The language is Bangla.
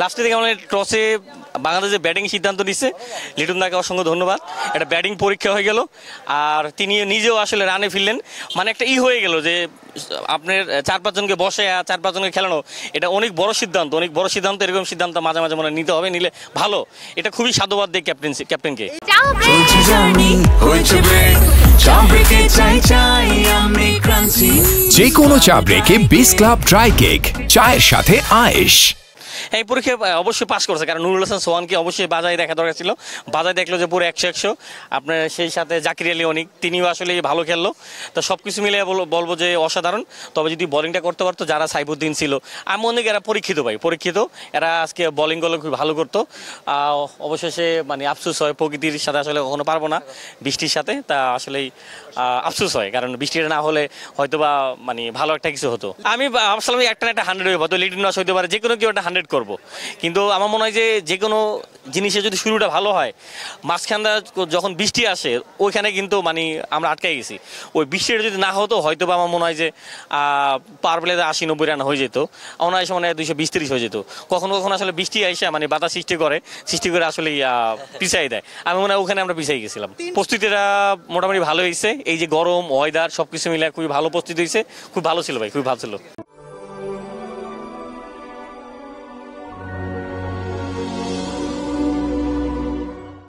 লাস্টে থেকে আমাদের টসে বাংলাদেশ যে ব্যাটিং সিদ্ধান্ত নিচ্ছে, লিটন দাকে অসংখ্য ধন্যবাদ। একটা ব্যাটিং পরীক্ষা হয়ে গেল, আর তিনি নিজেও আসলে রানে ফিরলেন। মানে একটা হয়ে গেল যে আপনার 4-5 জনকে বসে 4-5 জনকে খেলানো, এটা অনেক বড় সিদ্ধান্ত, অনেক বড় সিদ্ধান্ত। এরকম সিদ্ধান্ত মাঝে মাঝে মনে নিতে হবে, নিলে ভালো। এটা খুবই সাধুবাদ দেয় ক্যাপ্টেনকে। যে কোনো চা ব্রেকে বিস ক্লাব ড্রাই কেক, চায়ের সাথে আয়েশ। এই পরীক্ষা অবশ্যই পাস করছে, কারণ নুরুল হাসান সোহানকে অবশ্যই বাজায় দেখা দরকার ছিল। বাজায় দেখলো যে পুরো 100-100। আপনার সেই সাথে জাকির আলী অনিক, তিনিও আসলে ভালো খেললো। তো সব কিছু মিলে বলবো যে অসাধারণ। তবে যদি বোলিংটা করতে পারতো, যারা সাইফুদ্দিন ছিল, আমি মনে করি এরা পরীক্ষিত, এরা আজকে বোলিং করলে খুব ভালো করতো। অবশেষে মানে আফসোস হয়, প্রকৃতির সাথে আসলে কখনো পারবো না, বৃষ্টির সাথে। তা আসলেই আফসোস হয়, কারণ বৃষ্টিটা না হলে হয়তো বা মানে ভালো একটা কিছু হতো। আমি ভাবছিলাম একটা 100 হইব, হয়তো লিটন দাস হইতে পারে, যে কোনো কেউ একটা 100 করবো। কিন্তু আমার মনে হয় যে কোনো জিনিসের যদি শুরুটা ভালো হয়, মাঝখানটা যখন বৃষ্টি আসে ওইখানে কিন্তু মানে আমরা আটকাই গেছি। ওই বৃষ্টিটা যদি না হতো, হয়তো বা আমার মনে হয় যে পার প্লে 80-90 রান হয়ে যেত, অনায়াস সময় 220-30 হয়ে যেত। কখনো কখনো আসলে বৃষ্টি আইসা মানে বাধা সৃষ্টি করে আসলে পিছাই দেয়। আমি মনে হয় ওখানে আমরা পিছাই গেছিলাম। প্রস্তুতিটা মোটামুটি ভালো হয়েছে। এই যে গরম ওয়েদার সবকিছু মিলে খুবই ভালো প্রস্তুতি হয়েছে, খুব ভালো ছিল ভাই, খুব ভালো ছিল।